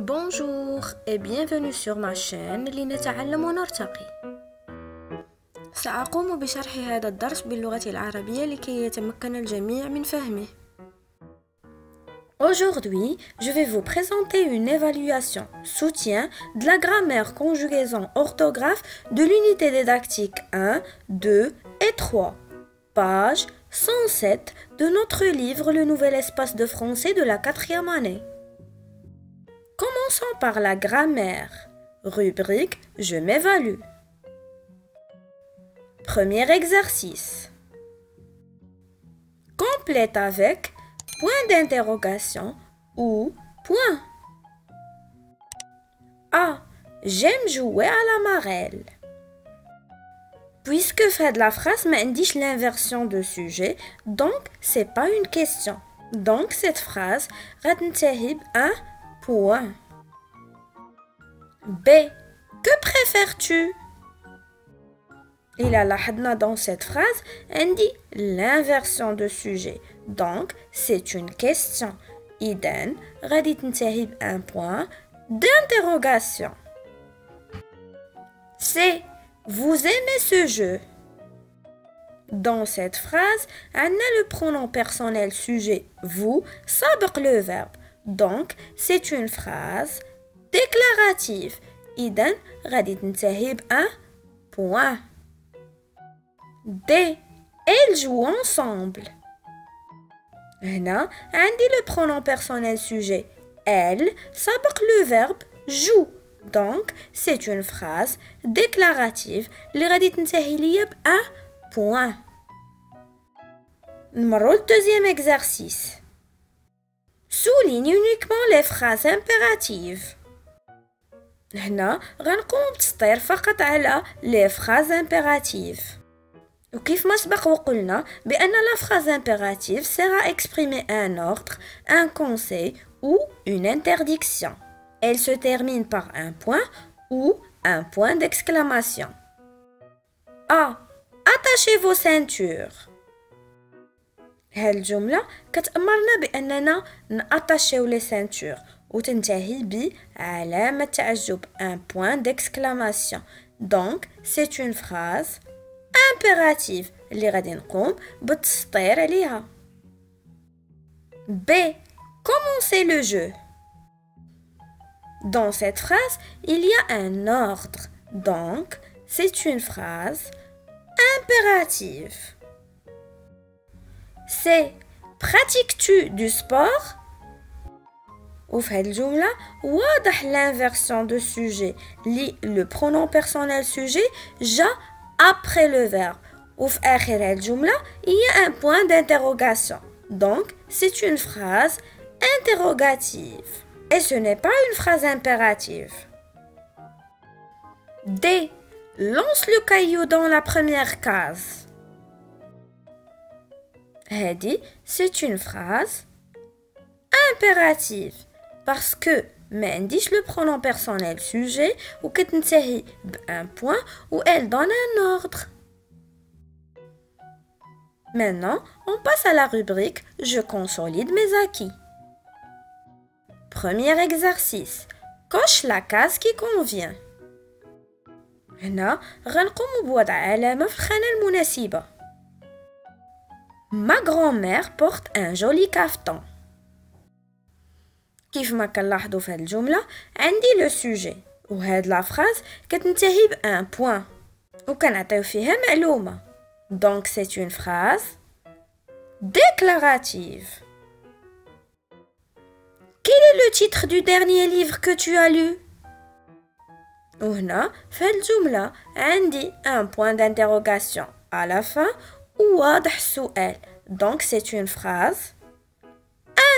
Bonjour et bienvenue sur ma chaîne لنتعلم ونرتقي. سأقوم بشرح هذا الدرس باللغة العربية لكي يتمكن الجميع من فهمه. Aujourd'hui, je vais vous présenter une évaluation soutien de la grammaire, conjugaison, orthographe de l'unité didactique 1, 2 et 3, page 107 de notre livre Le Nouvel Espace de Français de la 4e année. Commençons par la grammaire. Rubrique Je m'évalue. Premier exercice. Complète avec point d'interrogation ou point. A. J'aime jouer à la marelle. Puisque fait de la phrase m'indique l'inversion de sujet, donc c'est pas une question. Donc cette phrase غتنتهي un point. B. Que préfères-tu? Il a لاحظنا dans cette phrase indique l'inversion de sujet. Donc c'est une question. إذن غادي تنتهي un point d'interrogation. C. Vous aimez ce jeu? Dans cette phrase, on a le pronom personnel sujet vous سابق le verbe. Donc, c'est une phrase déclarative. إذن غادي تنتهي un point. D. Elles jouent ensemble. هنا عندي le pronom personnel sujet elle سابق le verbe joue. Donc, c'est une phrase déclarative اللي غادي تنتهي ليا un point. نمرو deuxième exercice. Souligne uniquement les phrases impératives. هنا غنقوم بتسطير فقط على les phrases impératives. وكيف ما سبق وقلنا بأن la phrase impérative sera exprimer un ordre, un conseil ou une interdiction. Elle se termine par un point ou un point d'exclamation. A. Attachez vos ceintures. هاد الجملة كتأمرنا بأننا نأتاشيو لي سانتور وتنتهي بعلامة تعجب un point d'exclamation. Donc c'est une phrase impérative اللي غادي نقوم بالتسطير عليها. B. Commencez le jeu. Dans cette phrase, il y a un ordre. Donc, c'est une phrase impérative. C. Pratiques-tu du sport? وفي هاد الجملة واضح l'inversion de sujet li le pronom personnel sujet جا après le verbe. وفي آخر هاد الجملة il y a un point d'interrogation. Donc, c'est une phrase interrogative. Et ce n'est pas une phrase impérative. D. Lance le caillou dans la première case. هذه c'est une phrase impérative parce que ما عنديش le pronom personnel sujet وكتنتهي un point où elle donne un ordre. Maintenant, on passe à la rubrique Je consolide mes acquis. Premier exercice. Coche la case qui convient. هنا غنقوم بوضع علامة في الخانة المناسبة. Ma grand-mère porte un joli caftan. كيف ما كنلاحظوا في هاد الجملة عندي لو سوجي وهاد لا فراز كتنتهي بان بوين وكنعطيو فيها معلومة. Donc c'est une phrase déclarative. Quel est le titre du dernier livre que tu as lu? وهنا في هاد الجملة عندي un point d'interrogation à la fin وواضح السؤال. Donc c'est une phrase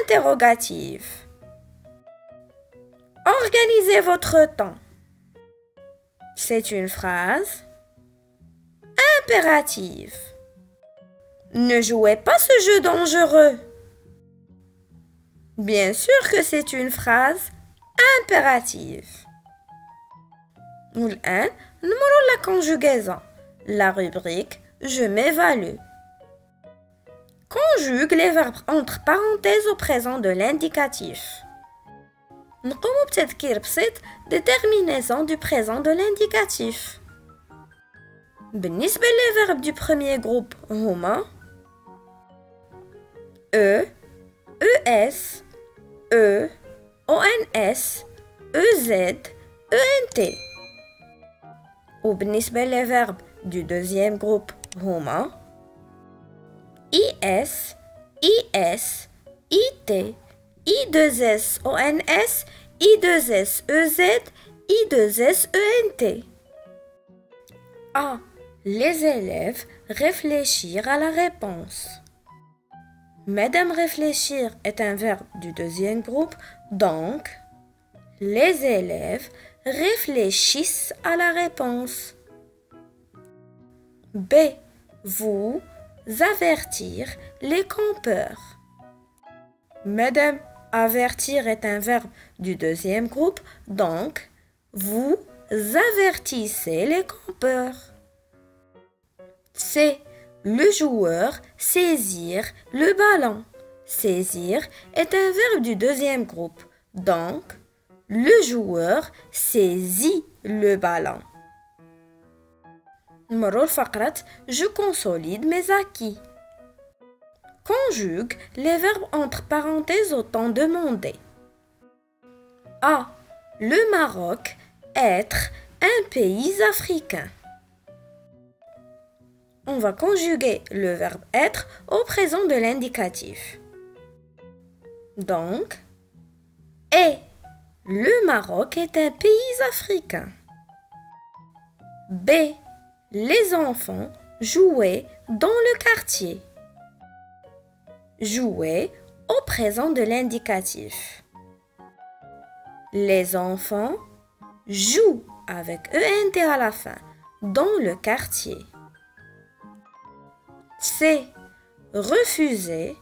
interrogative. Organisez votre temps. C'est une phrase impérative. Ne jouez pas ce jeu dangereux. Bien sûr que c'est une phrase impérative. والآن نمرو la conjugaison. La rubrique Je m'évalue. Conjugue les verbes entre parenthèses au présent de l'indicatif. نقوم بتذكير بسيط des terminaisons du présent de l'indicatif. بالنسبة les verbes du premier groupe هما E, ES, E, ONS, EZ, ENT. وبالنسبة les verbes du deuxième groupe هما IS, IS, IT, I2S ONS, I2S EZ, I2S ENT. A. Les élèves réfléchir à la réponse. Madame réfléchir est un verbe du deuxième groupe, donc les élèves réfléchissent à la réponse. B. Vous avertir les campeurs. Madame avertir est un verbe du deuxième groupe, donc vous avertissez les campeurs. C. Le joueur saisir le ballon. Saisir est un verbe du deuxième groupe, donc le joueur saisit le ballon. نمروا لفقرة Je consolide mes acquis. Conjugue les verbes entre parenthèses au temps demandé. A. Le Maroc être un pays africain. On va conjuguer le verbe être au présent de l'indicatif. Donc, et le Maroc est un pays africain. B. Les enfants jouaient dans le quartier. Jouer au présent de l'indicatif. Les enfants jouent avec ENT à la fin dans le quartier. C. Refuser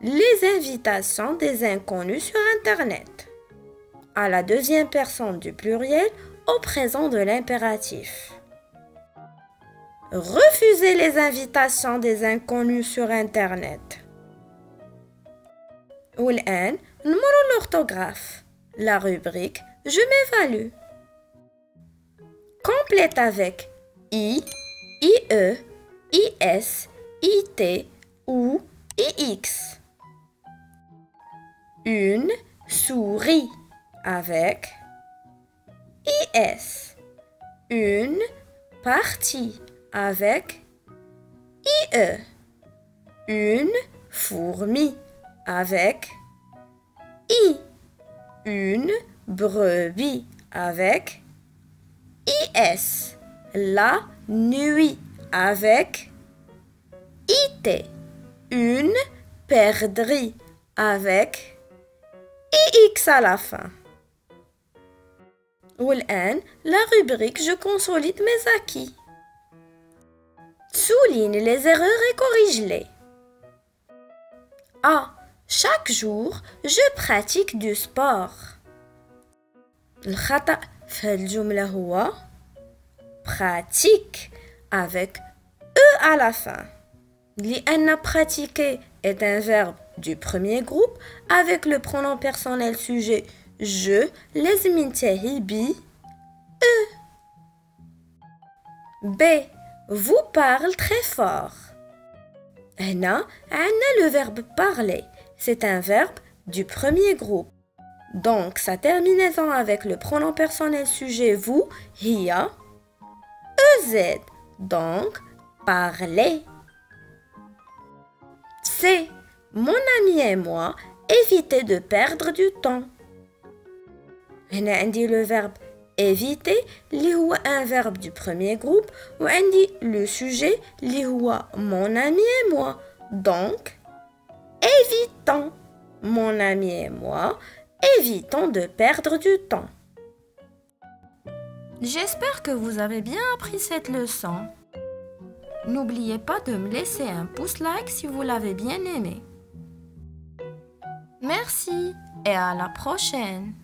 les invitations des inconnus sur Internet. À la deuxième personne du pluriel au présent de l'impératif. Refuser les invitations des inconnus sur Internet. والآن نمر l'orthographe. La rubrique Je m'évalue. Complète avec I, IE, IS, IT ou IX. Une souris avec IS. Une partie avec IE. Une fourmi avec I. Une brebis avec IS. La nuit avec IT. Une perdrix avec IX à la fin. والآن la rubrique Je consolide mes acquis. Souligne les erreurs et corrige-les. A. Chaque jour, je pratique du sport. الخطأ في الجملة هو pratique avec E à la fin. لأن pratiquer est un verbe du premier groupe avec le pronom personnel sujet je لازم ينتهي ب E. B. Vous parlez très fort. هنا عندنا le verbe parler. C'est un verbe du premier groupe. Donc, sa terminaison avec le pronom personnel sujet vous, هي EZ. Donc, parler. C. Mon ami et moi, évitez de perdre du temps. هنا عندي le verbe éviter اللي هو un verbe du premier groupe وعندي le sujet اللي هو mon ami et moi. Donc, évitons, mon ami et moi, évitons de perdre du temps. J'espère que vous avez bien appris cette leçon. N'oubliez pas de me laisser un pouce like si vous l'avez bien aimé. Merci et à la prochaine.